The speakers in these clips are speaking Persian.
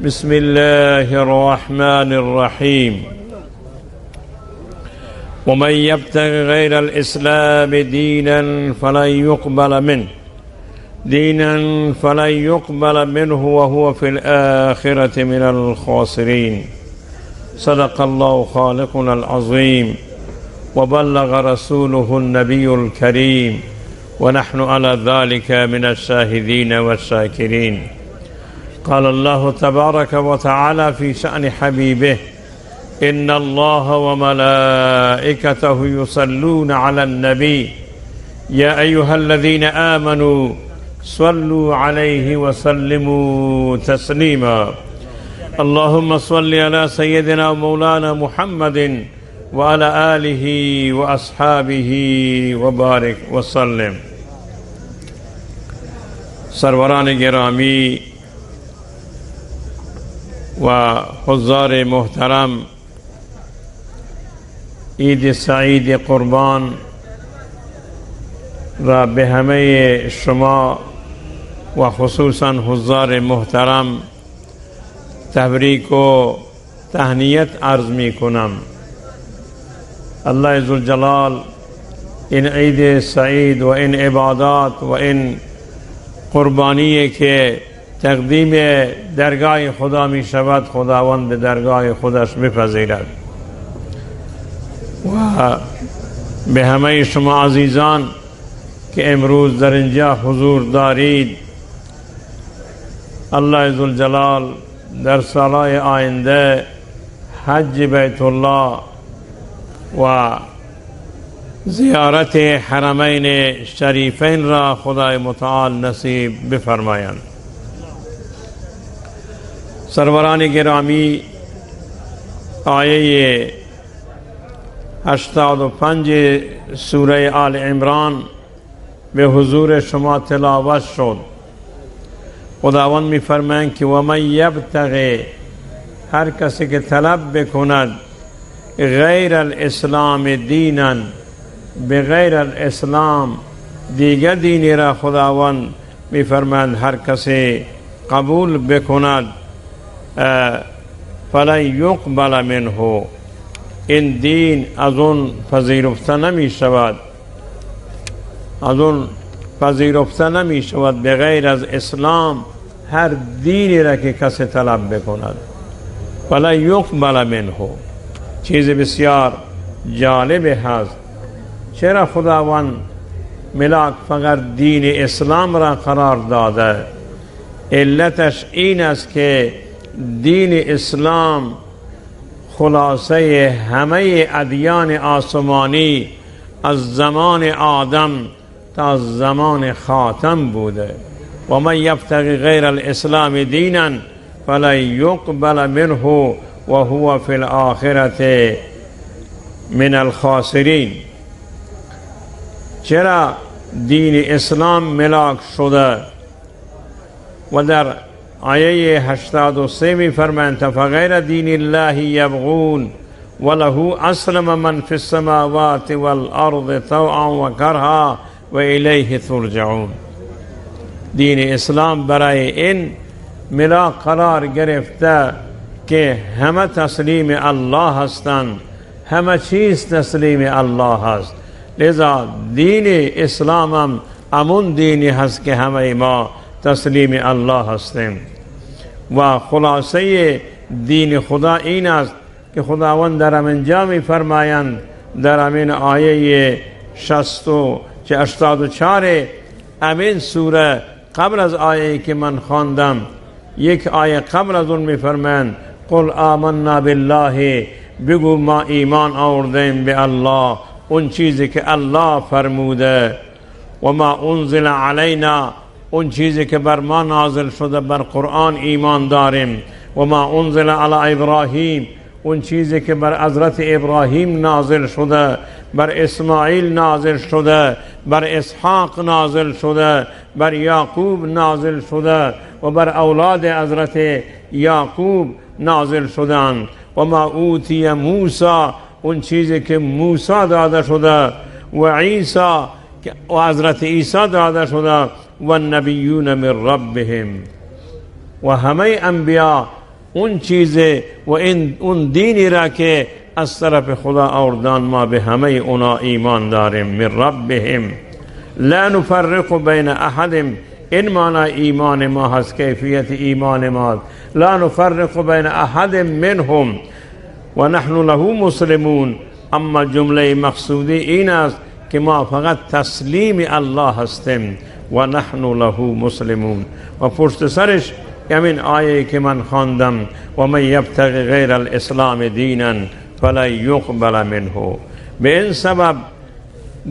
بسم الله الرحمن الرحيم ومن يبتغ غير الإسلام دينا فلن يقبل منه وهو في الآخرة من الخاسرين. صدق الله خالقنا العظيم وبلغ رسوله النبي الكريم ونحن على ذلك من الشاهدين والشاكرين. قال الله تبارك وتعالى في شأن حبيبه: إن الله وملائكته يصلون على النبي يا أيها الذين آمنوا صلوا عليه وسلموا تسليما. اللهم صل على سيدنا ومولانا محمد وعلى آله وأصحابه وبارك وسلم. سروران گرامی و حضار محترم، عید سعید قربان را به همه شما و خصوصا حضار محترم تبریک و تهنیت عرض می کنم. الله ذوالجلال این عید سعید و این عبادات و این قربانی که تقدیم درگاه خدا می شود، خداوند به درگاه خودش بپذیرد و به همه شما عزیزان که امروز در اینجا حضور دارید، الله ذوالجلال در سالهای آینده حج بیت الله و زیارت حرمین شریفین را خدای متعال نصیب بفرمایند. سروران گرامی، آیه 85 سوره آل عمران به حضور شما تلاوت شد. خداوند می فرمایند که و من یبتغی، هر کسی که طلب بکند غیر الاسلام دینا، به غیر الاسلام دیگر دینی را خداوند می فرمایند هر کسی قبول بکند فلن یقبل منه، این دین از اون پذیرفته نمی شود، به غیر از اسلام هر دینی را که کسی طلب بکند فلن یقبل منه. چیز بسیار جالب هست. چرا خداوند ملاک فقط دین اسلام را قرار داده؟ علتش این است که دین اسلام خلاصه همه ادیان آسمانی از زمان آدم تا زمان خاتم بوده. و من یبتغی غیر الاسلام دینا فلن یقبل منه و هو فی الآخرة من الخاسرین. چرا دین اسلام ملاک شده؟ و در آیه 83 می فرمایند فغیر دین الله یبغون وله اسلم من فی السماوات والارض طوعا و کرها و الیه ترجعون. دین اسلام برای این ملاک قرار گرفته که همه تسلیم الله هستند، همه چیز تسلیم الله هست. لذا دین اسلام هم امون دینی هست که همه ما تسلیم الله هستیم. و خلاصه دین خدا این است که خداوند در همینجا می فرمایند در همین آیه 84 همین سوره، قبل از آیه که من خواندم یک آیه قبل از اون می فرمایند قل آمنا بالله، بگو ما ایمان آوردیم به الله، اون چیزی که الله فرموده، و ما انزل علینا، اون چیزی که بر ما نازل شده بر قرآن ایمان داریم، و ما انزل علی ابراهیم، اون چیزی که بر حضرت ابراهیم نازل شده، بر اسماعیل نازل شده، بر اسحاق نازل شده، بر یعقوب نازل شده و بر اولاد حضرت یعقوب نازل شدند. و ما اوتی موسی، اون چیزی که موسی داده شده، و عیسی و حضرت عیسی داده شده، و النبیون من ربهم، و همه انبیا اون چیز و اون دینی را که از طرف خدا آوردن ما به همه اونا ایمان داریم. من ربهم لا نفرق بین احد، این معنی ایمان ما هست، کیفیت ایمان ما. لا نفرق بین احد منهم و نحن له مسلمون. اما جمله مقصودی این است که ما فقط تسلیم الله هستیم و نحن له مسلمون. و پشت سرش همین آیه که من خواندم و من یبتغی غیر الاسلام دینا فلا یقبل منه. به این سبب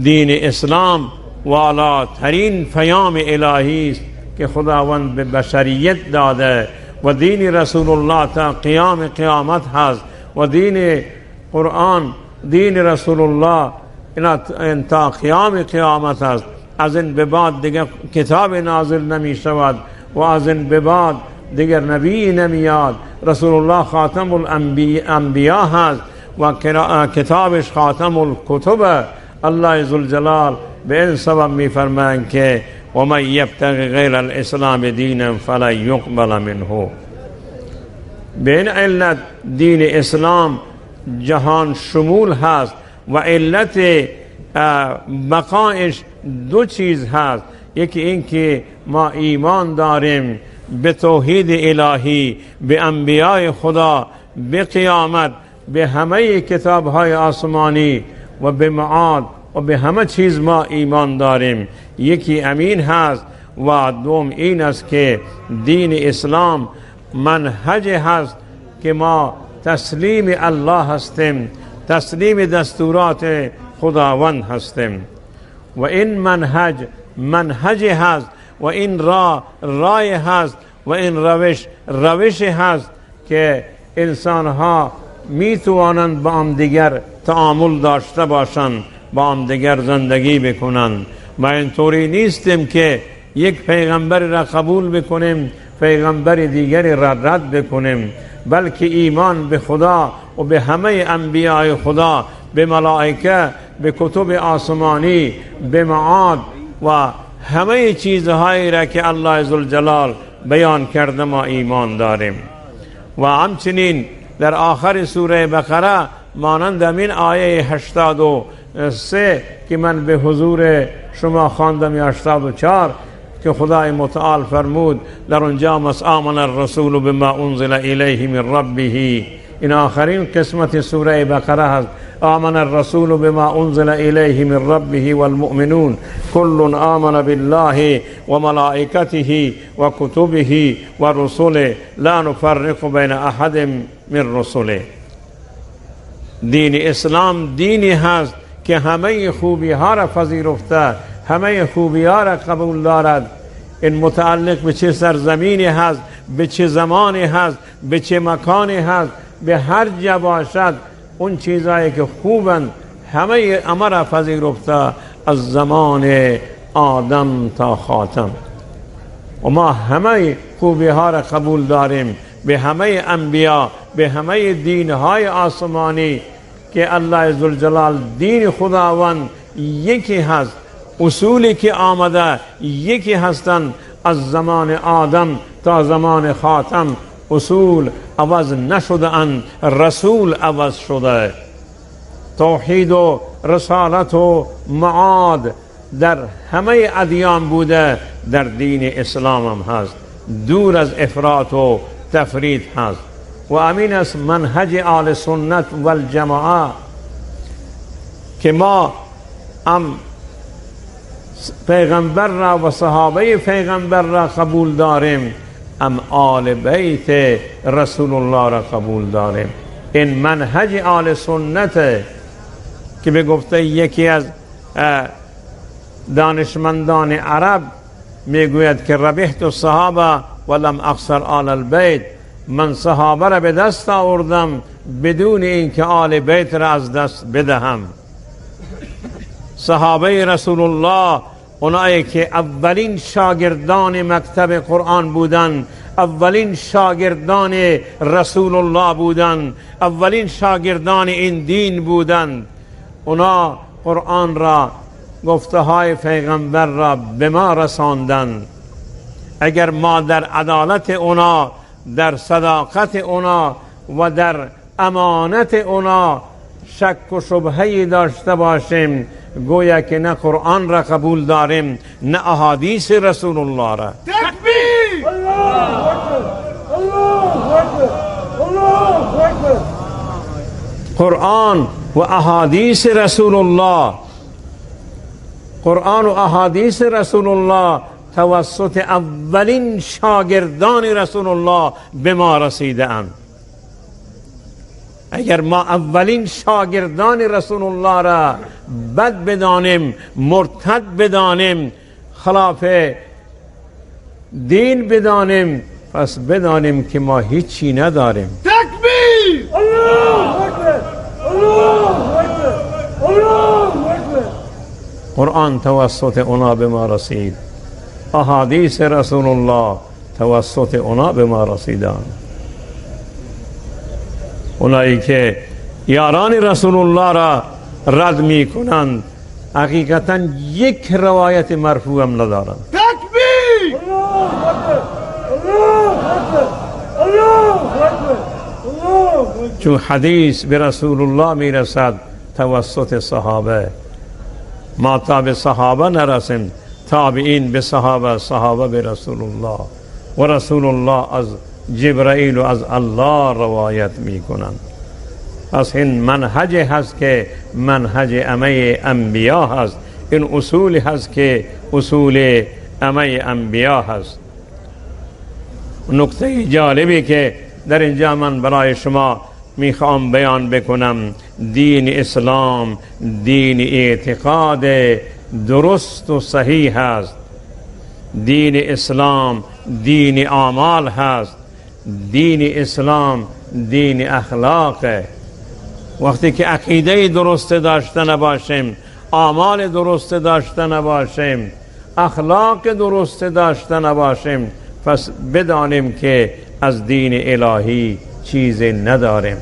دین اسلام والاترین پیام الهی است که خداوند به بشریت داده و دین رسول الله تا قیام قیامت هست و دین قرآن دین رسول الله تا قیام قیامت هست. از این به بعد دیگر کتاب نازل نمی شود و از این به بعد دیگر نبی نمیاد. رسول الله خاتم الانبیا هست و کتابش خاتم الکتب. الله ذوالجلال به این سبب می فرمایند که و من یبتغی غیر الاسلام دینا فلا یقبل منه. به این علت دین اسلام جهان شمول هست و علت بقایش دو چیز هست. یکی این که ما ایمان داریم به توحید الهی، به انبیاء خدا، به قیامت، به همه کتاب‌های آسمانی و به معاد و به همه چیز ما ایمان داریم. یکی امین هست و دوم این است که دین اسلام منهج هست که ما تسلیم الله هستیم، تسلیم دستورات خداوند هستیم. و این منهج هست و این رای هست و این روش هست که انسانها می توانند با هم دیگر تعامل داشته باشند، با هم دیگر زندگی بکنند. ما اینطوری نیستیم که یک پیغمبر را قبول بکنیم پیغمبر دیگری را رد بکنیم، بلکه ایمان به خدا و به همه انبیاء خدا، به ملائکه، به کتب آسمانی، به معاد و همه چیزهایی را که الله ذوالجلال بیان کرده ما ایمان داریم. و همچنین در آخر سوره بقره مانند همین آیه 83 که من به حضور شما خواندم، یا 84 که خدای متعال فرمود در اونجا آمن الرسول بما انزل الیه من ربه. این آخرین قسمت سوره بقره هست. آمن الرسول بما انزل الیه من ربه والمؤمنون كل آمن بالله و ملائکته و کتبه و رسله لا نفرق بین احد من رسله. دین اسلام دینی هست که همه خوبی ها را پذیرفته، همه خوبی ها را قبول دارد. این متعلق به چه سرزمینی هست، به چه زمانی هست، به چه مکانی هست، به هر جا باشد، اون چیزایی که خوبند همه را پذیرفته از زمان آدم تا خاتم. و ما همه خوبی ها را قبول داریم به همه انبیا، به همه دینهای آسمانی که الله ذوالجلال دین خداوند یکی هست. اصولی که آمده یکی هستند از زمان آدم تا زمان خاتم. اصول عوض نشده اند، رسول عوض شده. توحید و رسالت و معاد در همه ادیان بوده، در دین اسلام هم هست. دور از افراط و تفرید هست. و امین است منهج آل سنت والجماعه که ما هم پیغمبر را و صحابه پیغمبر را قبول داریم، ام آل بیت رسول الله را قبول داریم. این منهج آل سنت که به گفته یکی از دانشمندان عرب میگوید که ربحت الصحابه ولم اخسر آل البیت. من صحابه را به دست آوردم بدون اینکه آل بیت را از دست بدهم. صحابه رسول الله اونایی که اولین شاگردان مکتب قرآن بودن، اولین شاگردان رسول الله بودن، اولین شاگردان این دین بودن، اونا قرآن را، گفته های پیغمبر را به ما رساندن. اگر ما در عدالت اونا در صداقت اونا و در امانت اونا شک و شبهه‌ای داشته باشیم، گویا که نه قرآن را قبول داریم نه احادیث رسول الله را. تکبیر! الله اکبر! الله اکبر! الله اکبر! قرآن و احادیث رسول الله، قرآن و احادیث رسول الله توسط اولین شاگردان رسول الله به ما رسیده اند. اگر ما اولین شاگردان رسول الله را بد بدانیم، مرتد بدانیم، خلاف دین بدانیم، پس بدانیم که ما هیچی نداریم. تکبیر! الله اکبر! الله اکبر! الله اکبر! قرآن توسط اونا به ما رسید، احادیث رسول الله توسط اونا به ما رسیدند. اونایی که یاران رسول الله را رد می کنند حقیقتا یک روایت مرفوع هم ندارند. تکبیر! الله اکبر! الله اکبر! الله اکبر! الله اکبر! چون حدیث به رسول الله می رسد توسط صحابه، ما تا به صحابه نرسیم، تابعین به صحابه، صحابه به رسول الله و رسول الله از جبرائیل و از الله روایت می کنند. پس این منهج هست که منهج ائمه انبیا هست، این اصول هست که اصول ائمه انبیا هست. نکته جالبی که در اینجا من برای شما میخوام بیان بکنم، دین اسلام دین اعتقاد درست و صحیح هست. دین اسلام دین اعمال هست. دین اسلام دین اخلاق. وقتی که عقیده درست داشته نباشیم، اعمال درست داشته نباشیم، اخلاق درست داشته نباشیم، پس بدانیم که از دین الهی چیزی نداریم.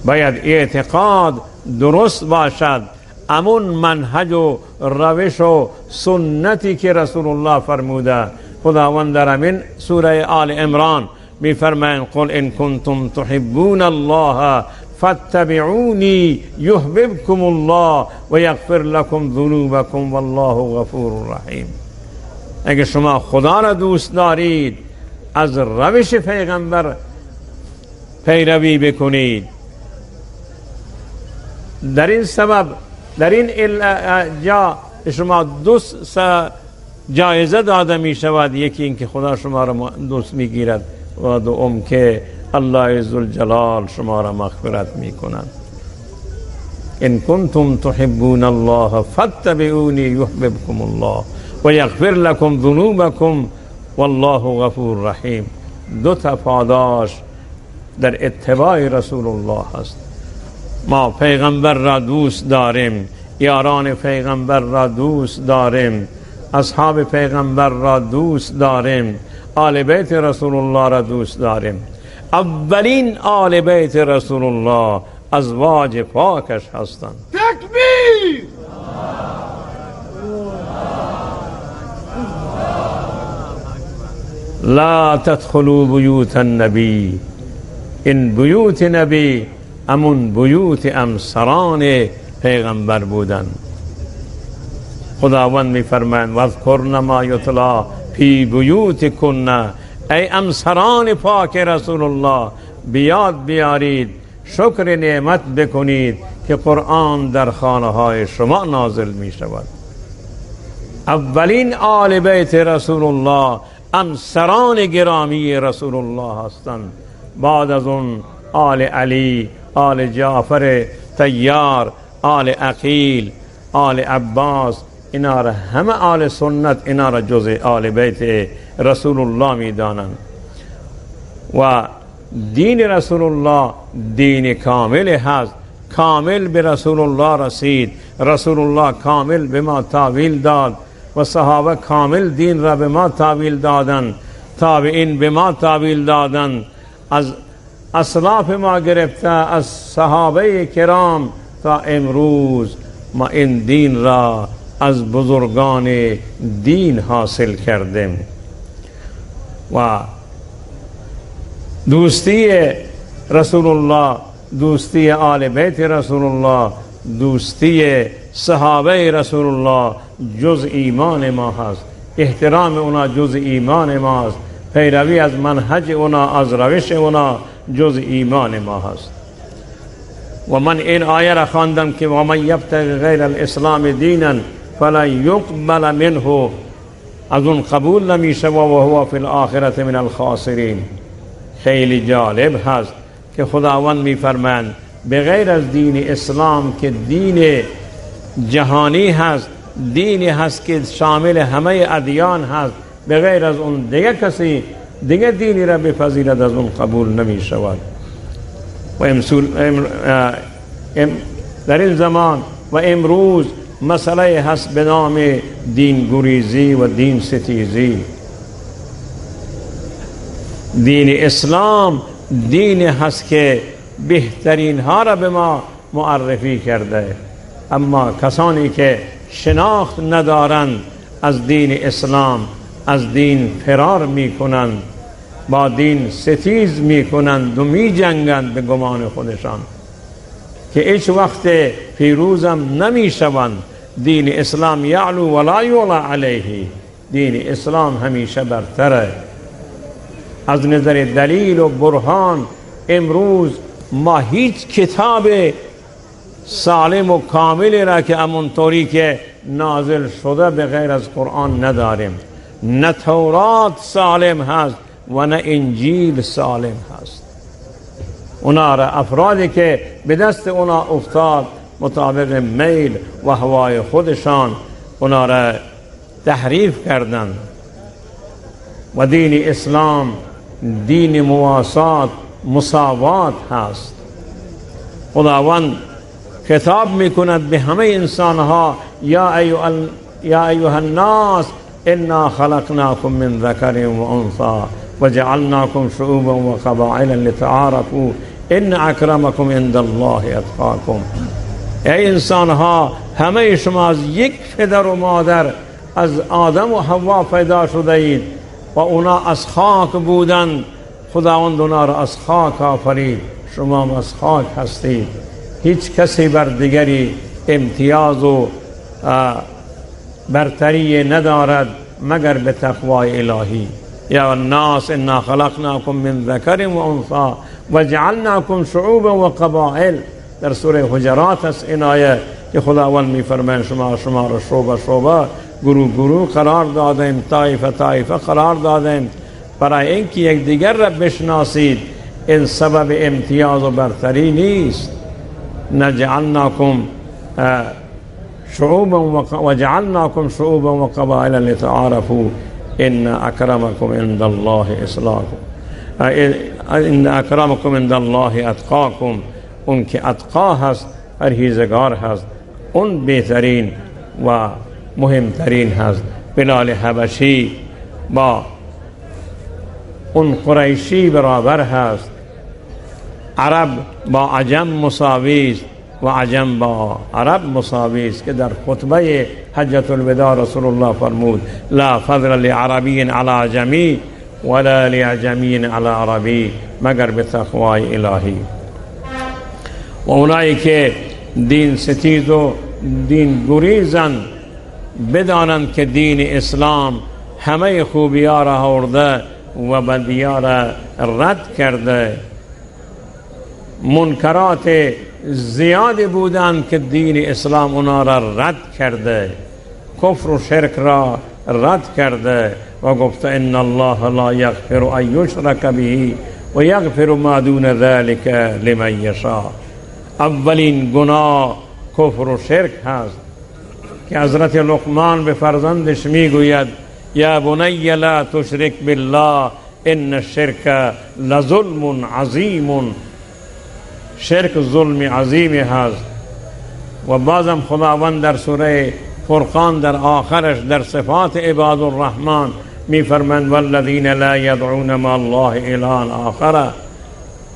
باید اعتقاد درست باشد، امون منهج و روش و سنتی که رسول الله فرموده. خداوند در همین سوره آل عمران میفرمایند قل ان کنتم تحبون الله فاتبعونی یحببکم الله و یغفر لكم ذنوبکم والله غفور رحیم. اگر شما خدا را دوست دارید، از روش پیغمبر پیروی بکنید. در این سبب در این جا شما دو جایزه داده می شود. یکی این که خدا شما را دوست می گیرد و دوم که الله ذوالجلال شما را مغفرت می کند. ان کنتم تحبون الله فاتبعونی یحببکم الله و یغفر لكم ذنوبکم والله غفور رحیم. دو تا پاداش در اتباع رسول الله هست. ما پیغمبر را دوست داریم، یاران پیغمبر را دوست داریم، اصحاب پیغمبر را دوست داریم، آل بیت رسول الله را دوست داریم. اولین آل بیت رسول الله ازواج پاکش هستند. تکبیر! لا تدخلوا بیوت النبی. این بیوت نبی امون بیوت امسران پیغمبر بودن. خداوند می فرمایند واذکرن ما یتلی فی بیوتکن، ای امسران پاک رسول الله بیاد بیارید، شکر نعمت بکنید که قرآن در خانه های شما نازل می شود. اولین آل بیت رسول الله امسران گرامی رسول الله هستند. بعد از اون آل علی، آل جعفر طیار، آل عقیل، آل عباس، اینا را همه آل سنت اینا را جز آل بیت رسول الله می دانند. و دین رسول الله دین کامل هست، کامل به رسول الله رسید. رسول الله کامل به ما تحویل داد و صحابه کامل دین را به ما تحویل دادند، تابعین به ما تحویل دادند، از اسلاف ما گرفته از صحابه کرام تا امروز ما این دین را از بزرگان دین حاصل کردیم. و دوستی رسول الله، دوستی آل بیت رسول الله، دوستی صحابه رسول الله جز ایمان ما هست. احترام اونا جز ایمان ما هست. پیروی از منهج اونا، از روش اونا جز ایمان ما هست. و من این آیه را خواندم که و من یبتغی غیر الاسلام دینا فلن یقبل منه، از اون قبول نمیشه و هو فی الاخرة من الخاسرین. خیلی جالب هست که خداوند میفرماند به غیر از دین اسلام که دین جهانی هست، دینی هست که شامل همه ادیان هست، به غیر از اون دیگه کسی دیگه دینی را بپذیرد از اون قبول نمی شود. و در این زمان و امروز مسئله هست به نام دین گریزی و دین ستیزی. دین اسلام دین هست که بهترین ها را به ما معرفی کرده، اما کسانی که شناخت ندارند از دین اسلام از دین فرار میکنند، با دین ستیز میکنند و میجنگند به گمان خودشان که هیچ وقت پیروزم نمیشوند. دین اسلام یعلو ولا یعلا علیه، دین اسلام همیشه برتره. از نظر دلیل و برهان امروز ما هیچ کتاب سالم و کامل را که همونطوری که نازل شده به غیر از قرآن نداریم. نه تورات سالم هست و نه انجیل سالم هست. اونا را افرادی که به دست اونا افتاد مطابق میل و هوای خودشان اونا را تحریف کردند. و دین اسلام دین مواسات، مساوات هست. خداوند خطاب میکند به همه انسانها یا ایها الناس انا خلقناكم من ذکر و انثى وجعلناكم شعوبا و قبائل لتعارفوا ان اکرمکم عند الله اتقاکم. ای انسانها، همه شما از یک پدر و مادر از آدم و حوا پیدا شده اید و اونا از خاک بودند. خداوند اونا را از خاک آفرید، شما از خاک هستید. هیچ کسی بر دیگری امتیاز و برتری ندارد مگر به تقوای الهی. یا الناس انا خلقناكم من ذکر و انثى وجعلناكم شعوبا و قبائل. در سوره حجرات است این آیه که خداوند میفرماید شما را شعبه گروه قرار دادیم، طایفه قرار دادیم برای اینکه یک دیگر را بشناسید. این سبب امتیاز و برتری نیست. نجعلناكم وجعلناكم شعوبا و قبائل لتعارفوا ان اکرمکم عند الله ان اکرمکم عند الله اتقاکم. اون که اتقا هست، پرهیزگار هست، اون بهترین و مهمترین هست. بلال حبشی با اون قریشی برابر هست. عرب با عجم مساوی است و عجم با عرب مساوی است که در خطبه حجة الوداع رسول الله فرمود لا فضل لعربی علی عجمی ولا لعجمی علی عربی مگر به تقوای الهی. و اونایی که دین ستیز و دین گریزند بدانند که دین اسلام همه خوبی ها را آورده و بدی ها را رد کرده. منکرات زیادی بودند که دین اسلام اونا را رد کرده، کفر و شرک را رد کرده و گفته ان الله لا یغفر ان یشرک به و یغفر ما دون ذلك لمن یشاء. اولین گناه کفر و شرک هست که حضرت لقمان به فرزندش میگوید یا بنی لا تشرک بالله ان الشرک لظلم عظیم. شرک ظلم عظیمی هست. و بازم خداوند در سوره فرقان در آخرش در صفات عباد الرحمن میفرماند والذین لا یدعون مع الله اله آخر.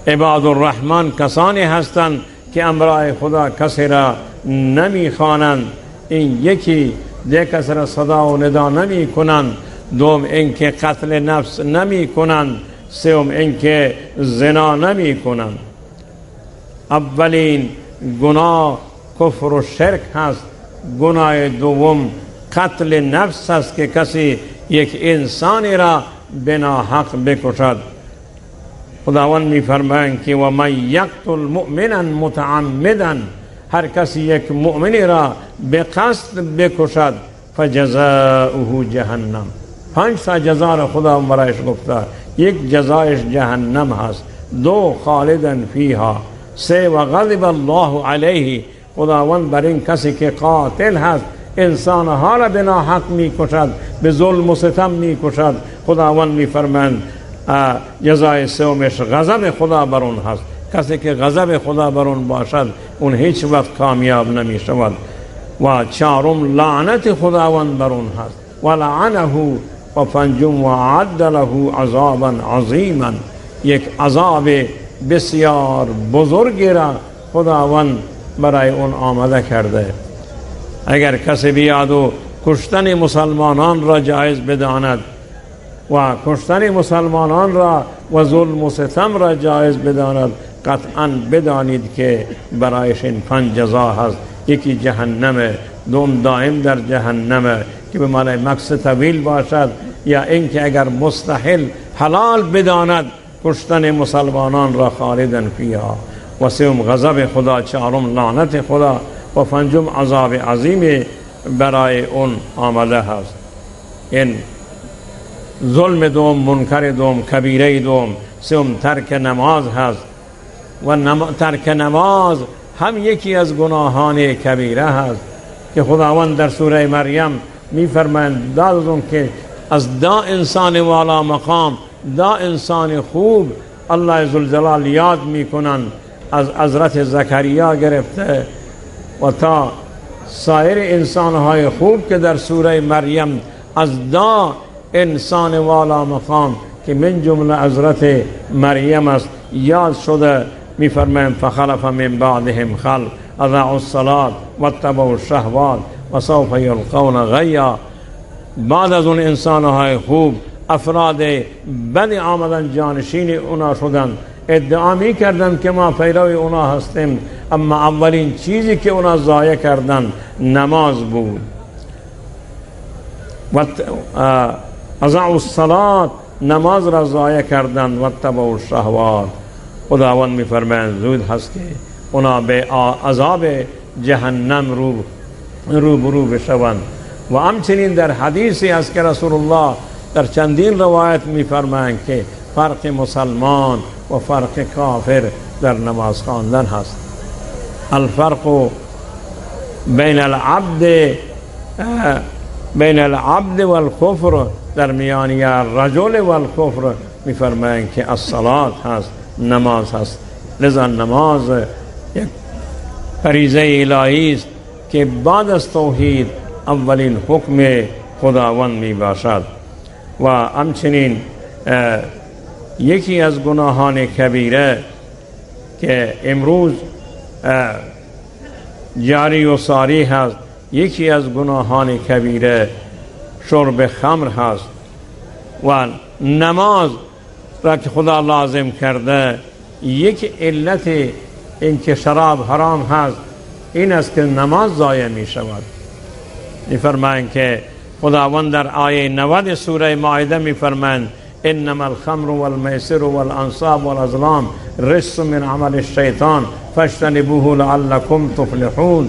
عباد الرحمن کسانی هستند که امرای خدا کسی را نمیخوانند. این یکی دیگر کسی را صدا و ندا نمی کنند. دوم اینکه قتل نفس نمی کنند. سوم اینکه زنا نمی کنند. اولین گناه کفر و شرک هست. گناه دوم قتل نفس است که کسی یک انسانی را بنا حق بکشد. خداوند می‌فرمایند که و من یقتل مؤمنا متعمدا، هر کسی یک مؤمنی را به قصد بکشد فجزاؤه جهنم. 5 تا جزا را خدا برایش گفته. یک جزایش جهنم هست، 2 خالدا فیها، 3 و غضب الله علیه، خداوند بر این کسی که قاتل هست انسانها را به ناحق می کشد، به ظلم و ستم می کشد، خداوند می فرماید جزای سومش غضب خدا بر اون هست. کسی که غضب خدا بر اون باشد اون هیچ وقت کامیاب نمی شود. و 4م لعنت خداوند بر اون هست. و لعنه و 5م و اعد له عذابا عظیما، یک عذاب بسیار بزرگی را خداوند برای اون آماده کرده. اگر کسی بیاد و کشتن مسلمانان را جایز بداند و کشتن مسلمانان را و ظلم و ستم را جایز بداند، قطعا بدانید که برایش این 5 جزا هست. یکی جهنم، دوم دائم در جهنم که به معنی مکث طویل باشد، یا اینکه اگر مستحل حلال بداند کشتن مسلمانان را خالدا فیها، و 3م غضب خدا، 4م لعنت خدا و 5م عذاب عظیم برای اون آمده هست. این ظلم دوم، منکر دوم، کبیره دوم. 3م ترک نماز هست و ترک نماز هم یکی از گناهان کبیره هست که خداوند در سوره مریم می‌فرمایند بعد از اون که از دا انسان والا مقام، دا انسان خوب الله عزوجل یاد میکنند، از حضرت زکریا گرفته و تا سایر انسانهای خوب که در سوره مریم از دا انسان والا مقام که من جمله حضرت مریم است یاد شده. می‌فرمایند فخلف من بعدهم خلف اضاعوا الصلاة واتبعوا الشهوات وسوف یلقون غیا. بعد از اون انسانهای خوب افراد بد آمدن جانشین اونا شدن، ادعا می کردن که ما پیروی اونا هستیم، اما اولین چیزی که اونا ضایع کردن نماز بود. و اضاعوا الصلاة، نماز را ضایع کردن، و اتبعوا الشهوات. خداوند می فرمایند زود هست که اونا به عذاب جهنم روبرو بشوند. و همچنین در حدیثی است که رسول الله در چندین روایت می فرمایند که فرق مسلمان و فرق کافر در نماز خواندن هست. الفرق بین العبد والکفر، در میانی الرجل والکفر می فرمایند که الصلاة هست، نماز هست. لذا نماز یک فریضه الهی است که بعد از توحید اولین حکم خداوند می باشد. و همچنین یکی از گناهان کبیره که امروز جاری و ساری هست، یکی از گناهان کبیره شرب خمر هست. و نماز را که خدا لازم کرده، یک علت این که شراب حرام هست این است که نماز ضایع می شود. می‌فرمایند که خداوند در آیه 90 سوره مائده می‌فرمایند انما الخمر والمیسر والانصاب والازلام رجس من عمل الشیطان فاجتنبوه لعلکم تفلحون.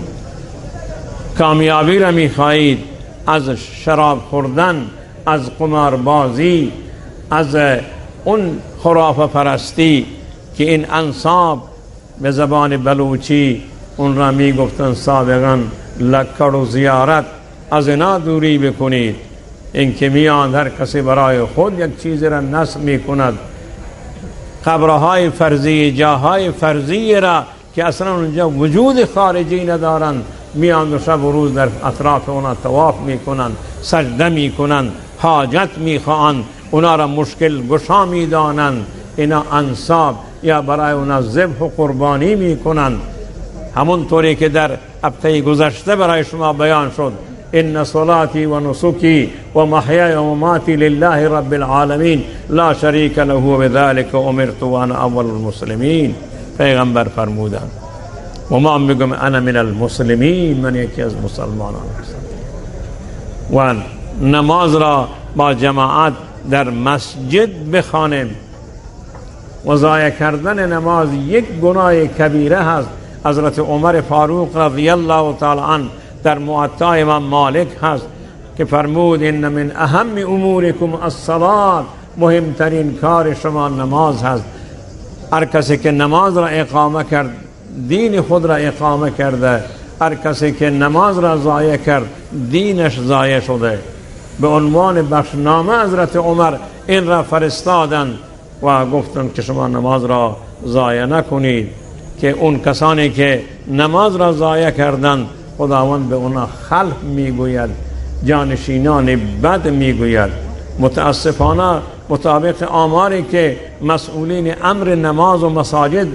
کامیابی را می‌خواهید از شراب خوردن، از قماربازی، از اون خرافه پرستی که این انصاب به زبان بلوچی اون را میگفتن سابقا لکر و زیارت، از اینا دوری بکنید. این که میان هر کسی برای خود یک چیزی را نصب میکند، قبرهای فرضی، جاهای فرضی را که اصلا اونجا وجود خارجی ندارند، میان و شب و روز در اطراف اونا طواف میکنند، سجده میکنند، حاجت میخواهند، اونا را مشکل گشا میدانند، اینا انصاب یا برای اونا ذبح و قربانی میکنند. همون طوری که در هفته گذشته برای شما بیان شد ان صلاتی و نسکی و محیای و مماتی لله رب العالمین لا شریک له و بذلک امرت و انا اول المسلمین. پیغمبر فرمودند و ما میگم انا من المسلمین، من یکی از مسلمانان هستم. و نماز را با جماعت در مسجد بخوانیم. و ضایع کردن نماز یک گناه کبیره هست. حضرت عمر فاروق رضی الله تعالی عنه در موطا امام مالک هست که فرمود ان من اهم امورکم الصلاة، مهمترین کار شما نماز هست. هر کسی که نماز را اقامه کرد دین خود را اقامه کرده، هر کسی که نماز را ضایع کرد دینش ضایع شده. به عنوان بخشنامه حضرت عمر این را فرستادند و گفتند که شما نماز را ضایع نکنید، که اون کسانی که نماز را ضایع کردند خداوند به اونا خلف میگوید، جانشینان بد میگوید. متاسفانه مطابق آماری که مسئولین امر نماز و مساجد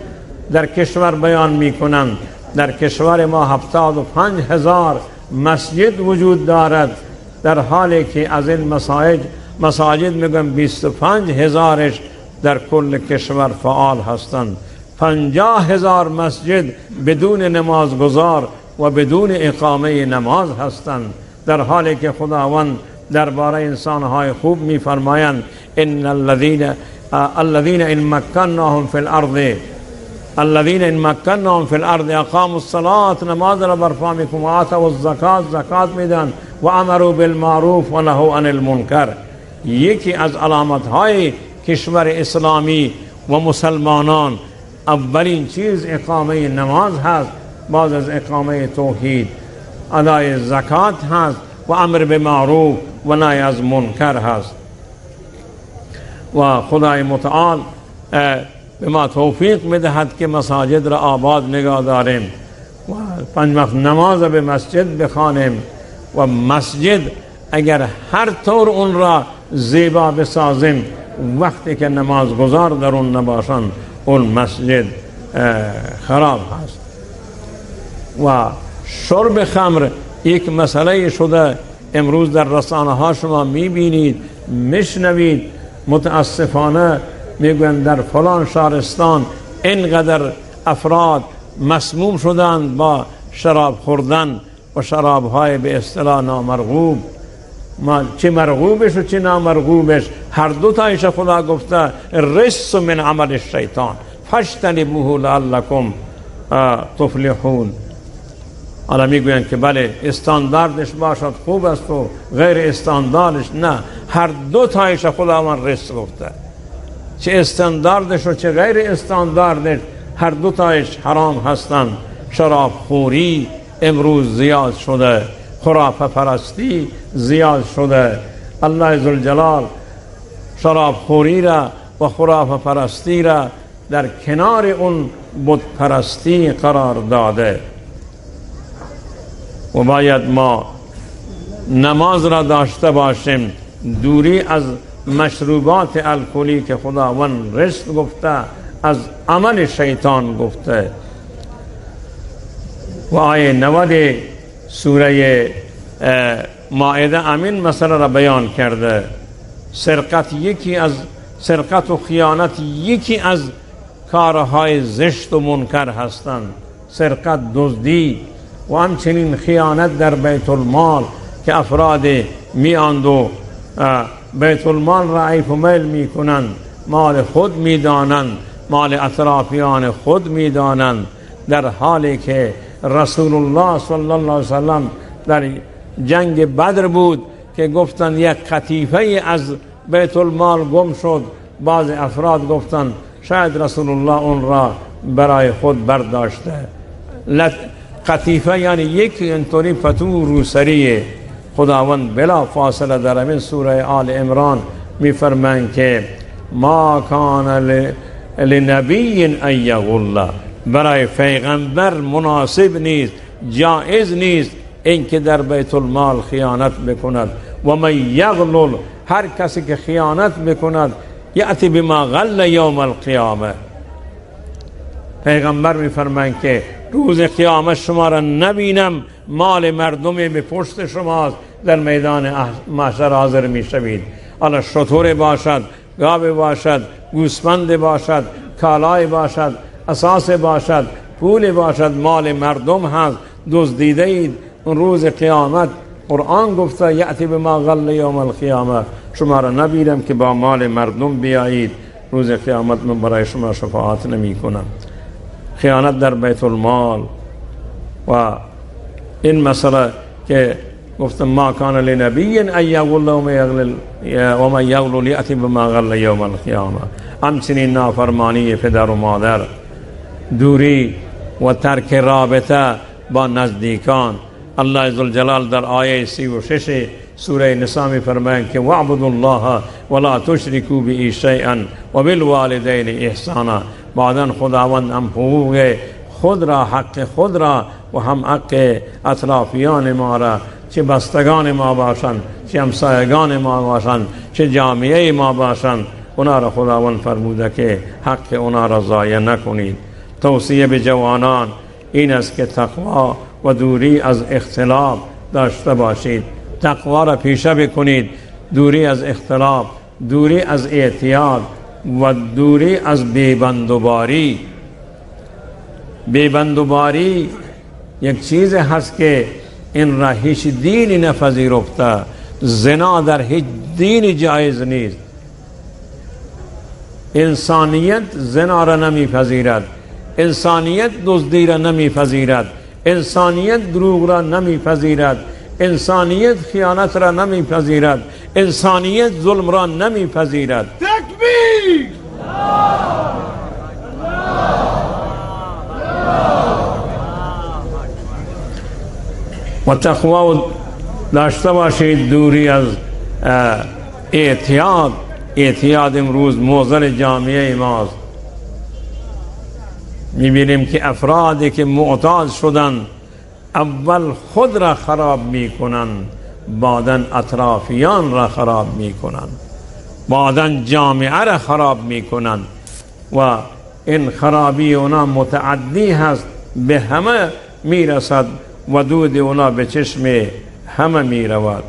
در کشور بیان میکنند، در کشور ما 75,000 مسجد وجود دارد، در حالی که از این مساجد میگم 25,000ش در کل کشور فعال هستند. 50,000 مسجد بدون نمازگزار و بدون اقامه نماز هستند، در حالی که خداوند درباره انسانهای خوب میفرمایند ان الذين ان مكناهم في الارض اقاموا الصلاة، نماز را برپا میکنند و آتوا الزکات، زکات میدن و امروا بالمعروف و نهوا عن المنکر. یکی از علامت های کشور اسلامی و مسلمانان اولین چیز اقامه نماز هست، بعد از اقامه توحید ادای زکات هست و امر به معروف و نهی از منکر هست. و خدای متعال به ما توفیق میدهد که مساجد را آباد نگاه داریم و 5 وقت نماز به مسجد بخوانیم. و مسجد اگر هر طور اون را زیبا بسازیم، وقتی که نمازگزار در اون نباشند اون مسجد خراب هست. و شرب خمر یک مسئله شده، امروز در رسانه ها شما میبینید میشنوید. متاسفانه میگویند در فلان شهرستان اینقدر افراد مسموم شدند با شراب خوردن و شراب های به اصطلاح نامرغوب. ما چه مرغوبش و چه نامرغوبش هر دو تایش خدا گفته رجس من عمل الشیطان فاجتنبوه لعلکم تفلحون. حالا میگویند که بله استانداردش باشد خوب است و غیر استانداردش نه، هر دو تایش خداوند رجس گفته، چه استانداردش و چه غیر استانداردش هر دو تایش حرام هستند. شراب خوری امروز زیاد شده، خرافه پرستی زیاد شده. الله ذوالجلال شراب خوری را و خرافه پرستی را در کنار اون بت پرستی قرار داده. و باید ما نماز را داشته باشیم، دوری از مشروبات الکلی که خداوند رجس گفته، از عمل شیطان گفته. و آیه 90 سوره مائده امین مسئله را بیان کرده. سرقت و خیانت یکی از کارهای زشت و منکر هستند. سرقت، دزدی و همچنین خیانت در بیت المال که افراد میاند و بیت المال را عیب و میل میکنند، مال خود میدانند، مال اطرافیان خود میدانند، در حالی که رسول الله صلی الله علیه وسلم در جنگ بدر بود که گفتند یک قطیفه از بیت المال گم شد. بعض افراد گفتند شاید رسول الله اون را برای خود برداشته. قطیفه یعنی یک اینطوری فتور روسریه. خداوند بلا فاصله در همین سوره آل عمران میفرمایند که ما کان لنبی ان یغل، برای پیغمبر مناسب نیست، جائز نیست اینکه در بیت المال خیانت بکند. و من یغلل، هر کسی که خیانت بکند یأتی بما غل یوم القیامه. پیغمبر میفرمایند که روز قیامت شما را نبینم مال مردمی به پشت شماست، در میدان محشر حاضر می شوید. حالا شتر باشد، گاو باشد، گوسفند باشد، کالای باشد، اساس باشد، پول باشد، مال مردم هست، دزدیده اید. اون روز قیامت قرآن گفته یأتی بما غل یوم القیامه، شما را نبیرم که با مال مردم بیایید، روز قیامت من برای شما شفاعت نمی کنم. خیانت در بیت المال و این مسئله که گفتم ما کان لنبی ان یغل و من یغل یأتی بما غل یوم القیامه. همچنین نافرمانی پدر و مادر، دوری و ترک رابطه با نزدیکان. الله عزوجل در آیه 36 سوره نساء می فرمایند که واعبدوا الله ولا تشركوا به شیئا و بالوالدین احسانا. بعداً خداوند هم حقوق خود را، حق خود را و هم حق اطرافیان ما را، چه بستگان ما باشند، چه همسایگان ما باشند، چه جامعه ما باشند، اونا را خداوند فرموده که حق اونا را ضایع نکنید. توصیه به جوانان این است که تقوا و دوری از اختلاف داشته باشید. تقوا را پیشه بکنید، دوری از اختلاف، دوری از اعتیاد و دوری از بیبندوباری. بیبندوباری یک چیز هست که این را هیچ دینی نپذیرفته. زنا در هیچ دینی جایز نیست. انسانیت زنا را نمیپذیرد، انسانیت دزدی را نمیپذیرد، انسانیت دروغ را نمیپذیرد، انسانیت خیانت را نمیپذیرد، انسانیت ظلم را نمیپذیرد. تکبیر! و تقوا داشته باشید، دوری از اعتیاد. اعتیاد امروز موزل جامعه ماست. میبینیم که افرادی که معتاد شدن اول خود را خراب میکنند، بعداً اطرافیان را خراب میکنند، بعداً جامعه را خراب میکنند و این خرابی اونا متعدی هست، به همه میرسد و دود اونا به چشم همه میرود.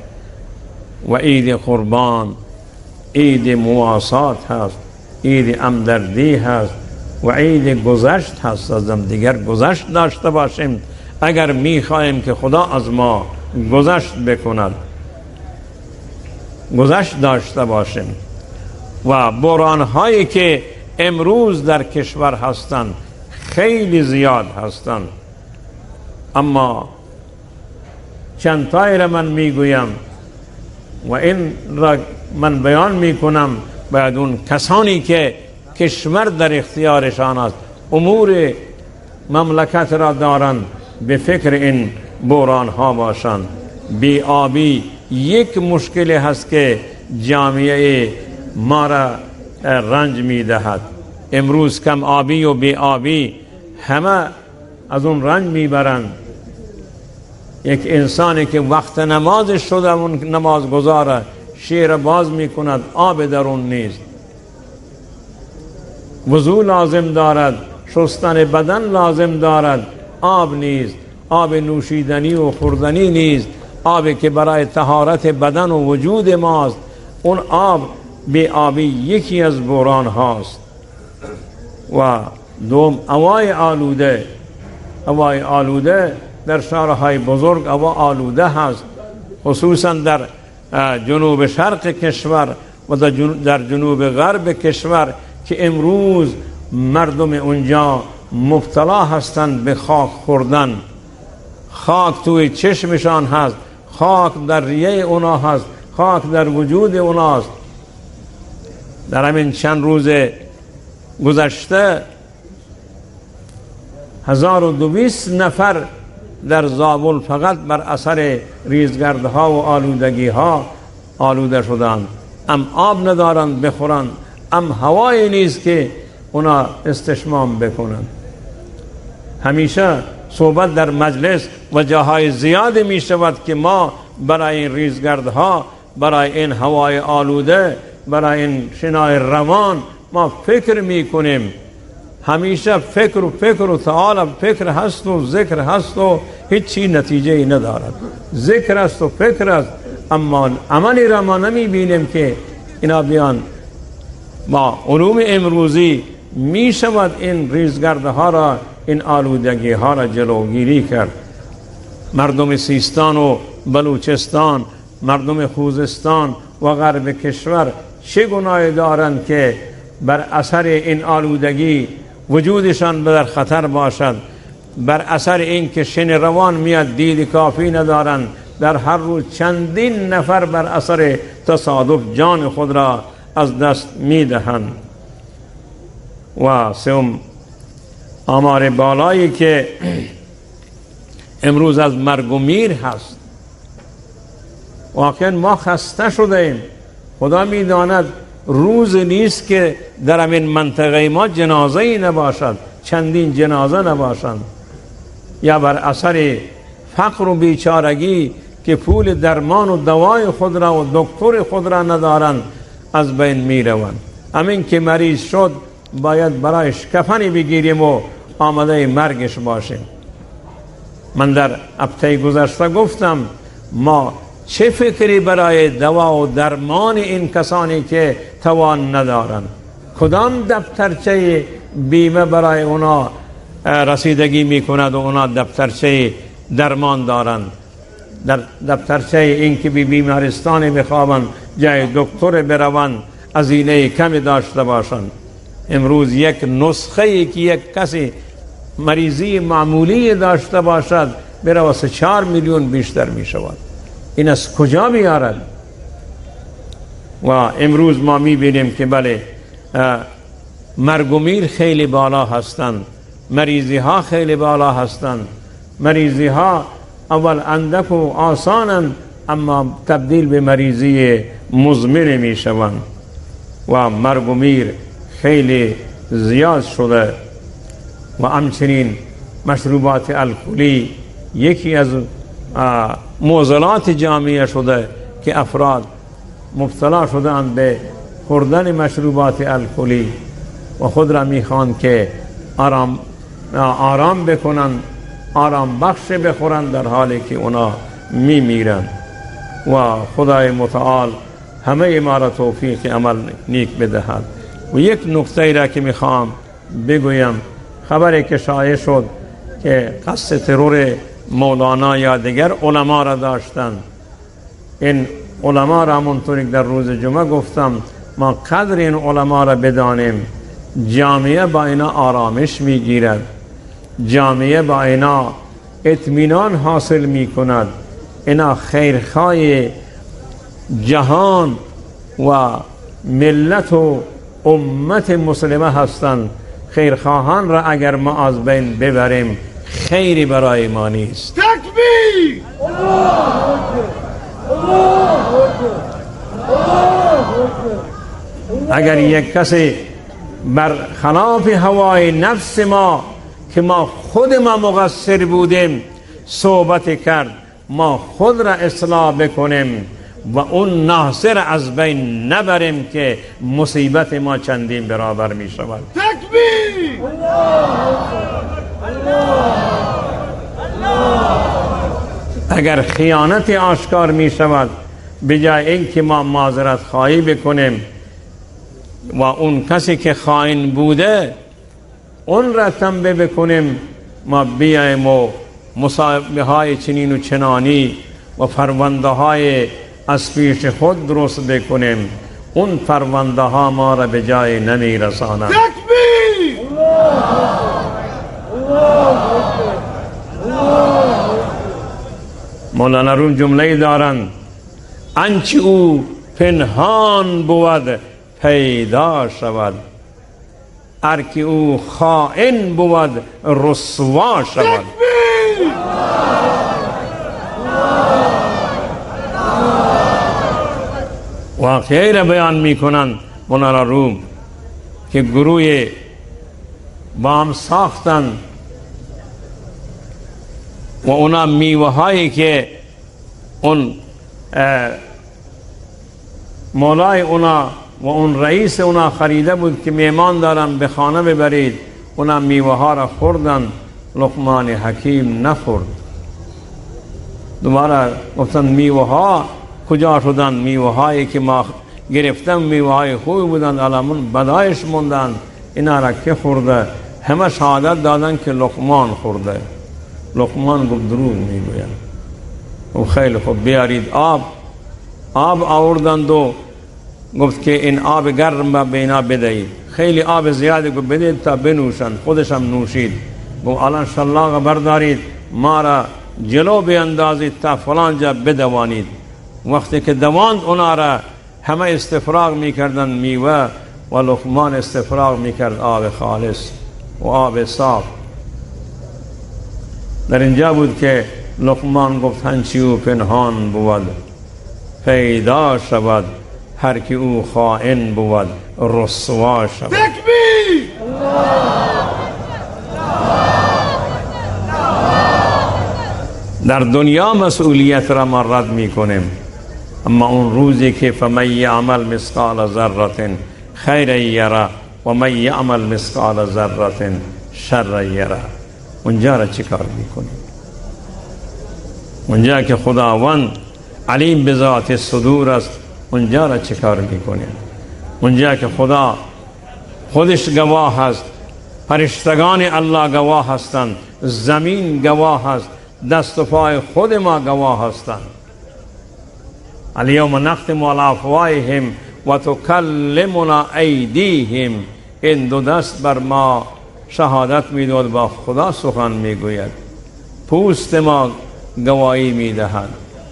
و عید قربان عید مواسات هست، عید همدردی هست و عید گذشت هست. از هم دیگر گذشت داشته باشیم اگر میخواهیم که خدا از ما گذشت بکند. گذشت داشته باشیم. و بحران هایی که امروز در کشور هستند خیلی زیاد هستند، اما چند تایی را من میگویم و این را من بیان میکنم باید اون کسانی که کشور در اختیارشان است، امور مملکت را دارند، به فکر این بحران ها باشند. بی آبی یک مشکل هست که جامعه ما را رنج میدهد. امروز کم آبی و بی آبی همه از اون رنج میبرند. یک انسانی که وقت نمازش شده اون نماز گذاره شیر باز میکند، آب در اون نیست. وضو لازم دارد، شستن بدن لازم دارد، آب نیست. آب نوشیدنی و خوردنی نیست، آبی که برای طهارت بدن و وجود ماست. اون آب بی آبی یکی از بحران هاست. و دوم هوای آلوده. هوای آلوده در شهرهای بزرگ هوا آلوده هست، خصوصا در جنوب شرق کشور و در جنوب غرب کشور که امروز مردم اونجا مبتلا هستند به خاک خوردن. خاک توی چشمشان هست، خاک در ریه اونا هست، خاک در وجود اوناست. در همین چند روز گذشته 1200 نفر در زابل فقط بر اثر ریزگردها و آلودگیها آلوده شدند. ام آب ندارند بخورند، ام هوایی نیست که اونا استشمام بکنند. همیشه صحبت در مجلس و جاهای زیاد می شود که ما برای این ریزگردها، برای این هوای آلوده، برای این شنای روان ما فکر می کنیم. همیشه فکر و تعالی فکر هست و ذکر هست و هیچی نتیجه ای ندارد. ذکر است و فکر است، اما عملی را ما نمی بینیم که اینا بیان. با علوم امروزی می شود این ریزگردها را، این آلودگی ها را جلوگیری کرد. مردم سیستان و بلوچستان، مردم خوزستان و غرب کشور چه گناهی دارند که بر اثر این آلودگی وجودشان در خطر باشد؟ بر اثر این که شن روان میاد دید کافی ندارند، در هر روز چندین نفر بر اثر تصادف جان خود را از دست میدهند. و سوم، آمار بالایی که امروز از مرگ و میر هست. واقعا ما خسته شده ایم. خدا میداند روز نیست که در همین منطقه ما جنازه ای نباشد، چندین جنازه نباشند، یا بر اثر فقر و بیچارگی که پول درمان و دوای خود را و دکتر خود را ندارند از بین می روند. همین که مریض شد باید برایش کفنی بگیریم و آماده مرگش باشیم. من در هفته گذشته گفتم ما چه فکری برای دوا و درمان این کسانی که توان ندارند؟ کدام دفترچه بیمه برای اونا رسیدگی می کند و اونا دفترچه درمان دارند؟ در دفترچه این که بیمارستان بخوابند، جای دکتر بروند، هزینه کمی داشته باشند. امروز یک نسخه ای که یک کسی مریضی معمولی داشته باشد بره واسه 4 میلیون بیشتر می شود. این از کجا بیارد؟ و امروز ما می بینیم که بله مرگ و میر خیلی بالا هستند، مریضی ها خیلی بالا هستند. مریضی ها اول اندک و آسانند اما تبدیل به مریضی مزمن می شوند و مرگ و میر خیلی زیاد شده. و همچنین مشروبات الکلی یکی از معضلات جامعه شده که افراد مبتلا شدند به خوردن مشروبات الکلی و خود را میخوان که آرام بکنند، آرام بخش بخورند، در حالی که اونا میمیرند. و خدای متعال همه ما را توفیق عمل نیک بدهد. و یک نکته را که میخوام بگویم، خبری که شایع شد که قصد ترور مولانا یا دیگر علما را داشتند. این علما را همونطوری که در روز جمعه گفتم ما قدر این علما را بدانیم. جامعه با اینا آرامش میگیرد، جامعه با اینا اطمینان حاصل می کند. اینا خیرخواه جهان و ملت و امت مسلمه هستند. خیرخواهان را اگر ما از بین ببریم خیری برای ما نیست. تکبیر! اگر یک کسی بر خلاف هوای نفس ما که ما خود ما مقصر بودیم صحبت کرد، ما خود را اصلاح بکنیم و اون ناصر از بین نبریم که مصیبت ما چندین برابر می شود. تکبیر! اگر خیانت آشکار می شود، بجای این که ما معذرت خواهی بکنیم و اون کسی که خائن بوده اون را تنبیه بکنیم، ما بیایم و مصاحبه های چنین و چنانی و فرونده های از پیش خود درست بکنیم، اون فرونده ها ما را به جای نمی رسانند. تکبیر! مولانا روم جمله دارند: انچه او پنهان بود پیدا شود، هر که او خائن بود رسوا شود. واقعی را بیان می کنند مولانا روم که گروه با هم ساختن و اونا میوه هایی که اون مولای اونا و اون رئیس اونا خریده بود که میمان دارن به خانه ببرید، اونا میوه ها را خوردن، لقمان حکیم نخورد. دوباره گفتن میوه ها کجا شدن؟ میوه هایی که ما گرفتم میوه های خوبی بودن، علامون بدایش موندن، اینا را که خورده؟ همه شهادت دادن که لقمان خورده. لقمان گفت دروغ میگویم. و خیلی خوب بیارید آب آوردند و گفت که این آب گرم به اینا بدهید. خیلی آب زیادی گفت بدهید تا بنوشن. خودش هم نوشید. گفت الان شلاق بردارید ما را جلو بیندازید تا فلان جا بدوانید. وقتی که دواند اونا را همه استفراغ میکردن میوه و لقمان استفراغ میکرد آب خالص و آب صاف. در اینجا بود که لقمان گفت هنچی او پنهان بود پیدا شود، هر که او خائن بود رسوا شود. تکبیر! در دنیا مسئولیت را ما رد میکنیم، اما اون روزی که فمن یعمل مثقال ذره خیر یره و من یعمل مثقال ذره شر یره، اونجا را چی کار میکنیم؟ اونجا که خداوند علیم به ذات صدور است اونجا را چی کار میکنیم؟ اونجا که خدا خودش گواه است، فرشتگان الله گواه هستند، زمین گواه است، دست و پای خود ما گواه هستند. الیوم نختم علی افواههم و تکلمنا ایدیهم، این دو دست بر ما شهادت میدهد، با خدا سخن میگوید. پوست ما گواهی میدهد،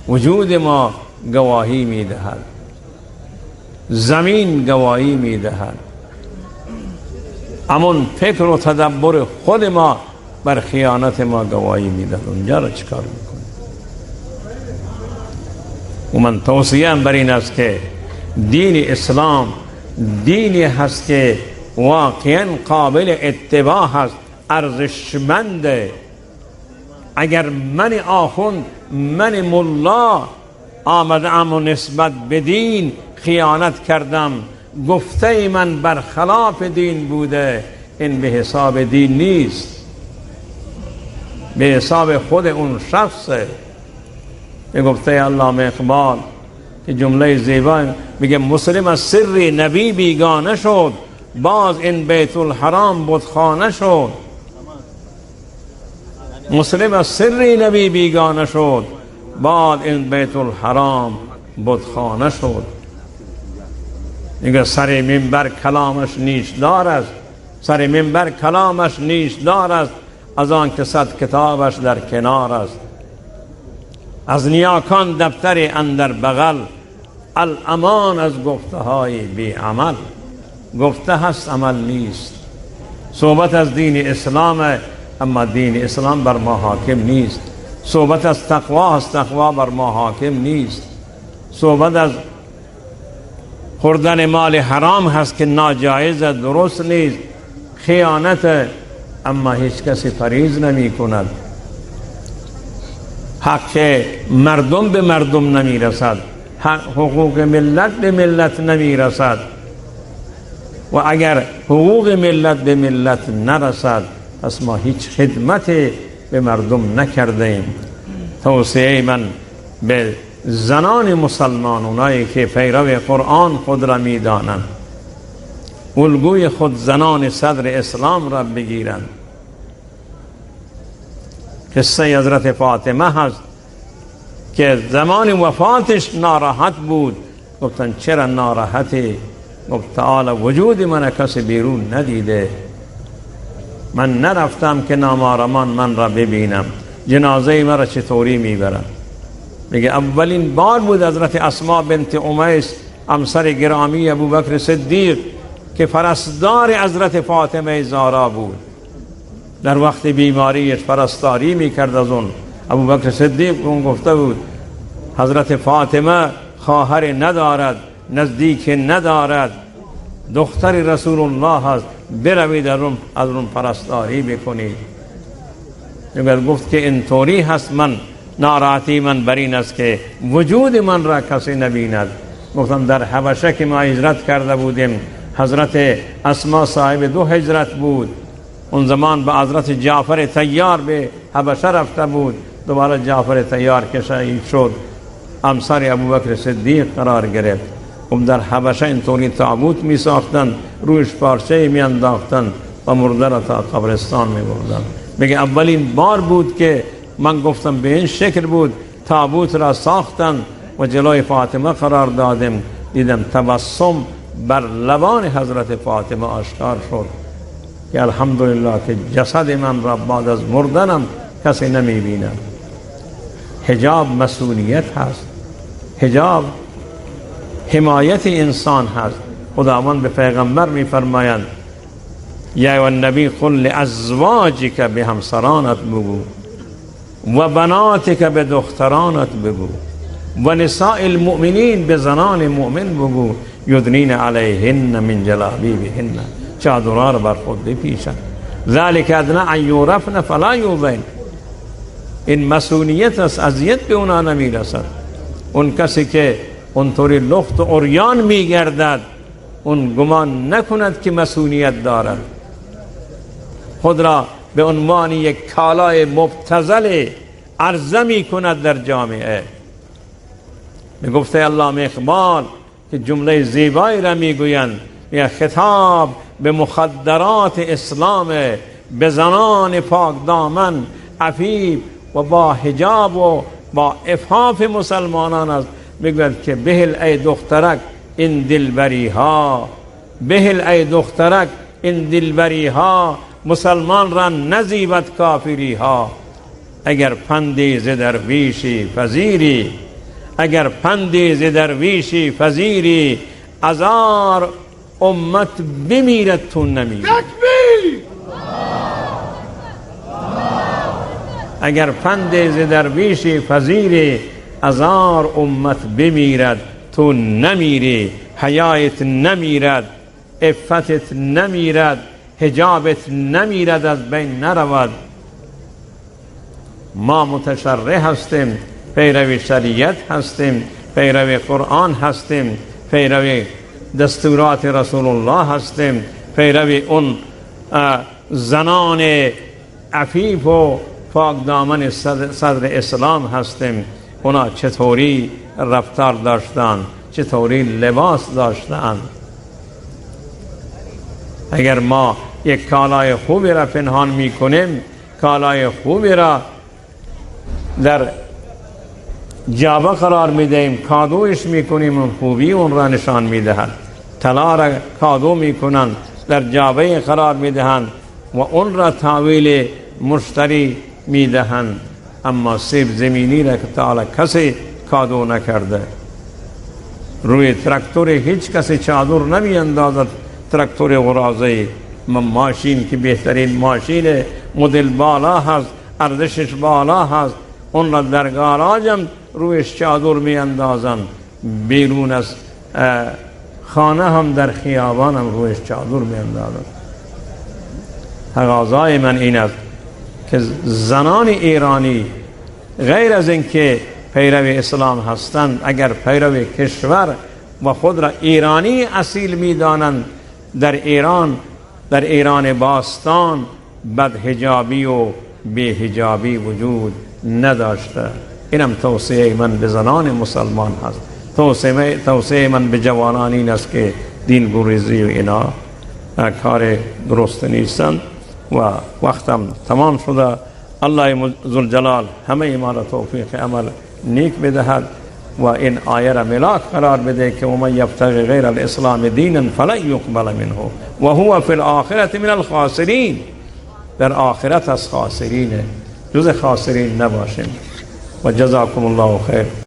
وجود ما گواهی میدهد، زمین گواهی میدهد. امون فکر و تدبر خود ما بر خیانت ما گواهی میدهد. اونجا را چیکار میکنه؟ و من توصیه‌ام بر این است که دین اسلام دینی هست که واقعا قابل اتباع هست، ارزشمنده. اگر من آخوند، من ملا آمده ام و نسبت به دین خیانت کردم، گفته من برخلاف دین بوده، این به حساب دین نیست، به حساب خود اون شخصه. به گفته علامه اقبال که جمله زیبا میگه مسلم از سر نبی بیگانه شد، باز این بیت الحرام بتخانه شد. مسلم از سر نبی بیگانه شد، بعد این بیت الحرام بتخانه شد. میگه سر منبر کلامش نیشدار است، سر منبر کلامش نیشدار است، از آن که صد کتابش در کنار است. از نیاکان دفتر اندر بغل، الامان از گفته های بی عمل. گفته هست عمل نیست. صحبت از دین اسلام، اما دین اسلام بر ما حاکم نیست. صحبت از تقوا هست، تقوا بر ما حاکم نیست. صحبت از خوردن مال حرام هست که ناجایز درست نیست، خیانت، اما هیچ کسی فریض نمی کند. حق مردم به مردم نمی رسد، حقوق ملت به ملت نمی رسد، و اگر حقوق ملت به ملت نرسد پس ما هیچ خدمت به مردم نکرده ایم. توصیه من به زنان مسلمان، اونایی که پیرو قرآن خود را می دانند، الگوی خود زنان صدر اسلام را بگیرند. قصه حضرت فاطمه هست که زمان وفاتش ناراحت بود. گفتن چرا ناراحتی؟ گفت تعالی وجود من کسی بیرون ندیده، من نرفتم که نامآرمان من را ببینم، جنازه من را چطوری میبرم؟ میگه اولین بار بود حضرت اسماء بنت امیس همسر گرامی ابوبکر صدیق که پرستار حضرت فاطمه زهرا بود، در وقت بیماریش پرستاری میکرد از اون. ابوبکر صدیق اون گفته بود حضرت فاطمه خواهر ندارد، نزدیک ندارد، دختر رسول الله هست، بروید از اون پرستاری بکنید. اگر گفت که اینطوری هست، من ناراحتی من بر این است که وجود من را کسی نبیند. گفتم در حبشه که ما هجرت کرده بودیم، حضرت اسما صاحب 2 هجرت بود. اون زمان به حضرت جعفر طیار به حبشه رفته بود، دوباره جعفر تیار که شهید شد امثال ابوبکر صدیق قرار گرفت. در حبشه اینطوری تابوت می ساختن، رویش پارچه می انداختن و مرده را تا قبرستان می بردن. میگه اولین بار بود که من گفتم به این شکل بود، تابوت را ساختن و جلوی فاطمه قرار دادم، دیدم تبسم بر لبان حضرت فاطمه آشکار شد که الحمدلله که جسد من را بعد از مردنم کسی نمی بیند. حجاب مسئولیت هست، حجاب حمایت انسان هست. خداوند به پیغمبر می فرمایند یا ایها النبی قل لازواجک، به همسرانت بگو، و بناتک به دخترانت بگو، و نساء المؤمنین به زنان مؤمن بگو یدنین علیهن من جلابیبهن، چادرها را بر خود بپیشند، ذلک ادنی ان یعرفن فلا یؤذین. این مسئولیت است، اذیت به اونا نمیرسد. اون کسی که اونطوری لخت و عریان میگردد اون گمان نکند که مسئولیت دارد، خود را به عنوان یک کالای مبتذل عرضه می کند در جامعه. به گفته علامه اقبال که جمله زیبایی را میگویند، یا خطاب به مخدرات اسلام، به زنان پاک دامن عفیف و با حجاب و با عفاف مسلمانان است. میگوید که بهل ای دخترک این دلبری ها، بهل ای دخترک این دلبری ها، مسلمان را نزیبت کافری ها. اگر پندی ز درویشی پذیری، اگر پندی ز درویشی پذیری، هزار امت بمیرد تو نمیری. تکبیر! اگر پندی ز درویشی پذیری، هزار امت بمیرد تو نمیری. حیایت نمیرد، عفتت نمیرد، حجابت نمیرد، از بین نرود. ما متشرع هستیم، پیرو شریعت هستیم، پیرو قرآن هستیم، پیرو دستورات رسول الله هستیم، پیرو اون زنان عفیف و پاک دامن صدر اسلام هستیم. اونا چطوری رفتار داشتن، چطوری لباس داشتن. اگر ما یک کالای خوبی را پنهان می کنیم، کالای خوبی را در جابه قرار می دهیم، کادویش می کنیم، اون خوبی اون را نشان می دهد. طلا را کادو می کنند، در جابه قرار می دهند و اون را تحویل مشتری می دهند. اما سیب زمینی را که تعالی کسی کادو نکرده. روی تراکتور هیچ کسی چادر نمی اندازد. تراکتور غرازه ماشین که بهترین ماشین، مدل بالا هست، ارزشش بالا هست، اون را در گاراژم رویش چادر می اندازن. بیرون از خانه هم در خیابان هم رویش چادر می اندازن. تقاضای من این است که زنان ایرانی غیر از اینکه پیرو اسلام هستند، اگر پیرو کشور و خود را ایرانی اصیل می دانند، در ایران باستان بدحجابی و بی‌حجابی وجود نداشته. اینم توصیه من به زنان مسلمان هست. توصیه من به جوانان این است که دین گریزی و اینا کار درست نیستند و وقتم تمام شده. الله ذوالجلال همه ما را توفیق عمل نیک بدهد و این آیه را ملاک قرار بده که ومن یبتغی غیر الاسلام دینا فلن یقبل منه و هو فی الاخرة من الخاسرین. در آخرت از خاسرین، جز خاسرین نباشیم. و جزاکم الله خیر.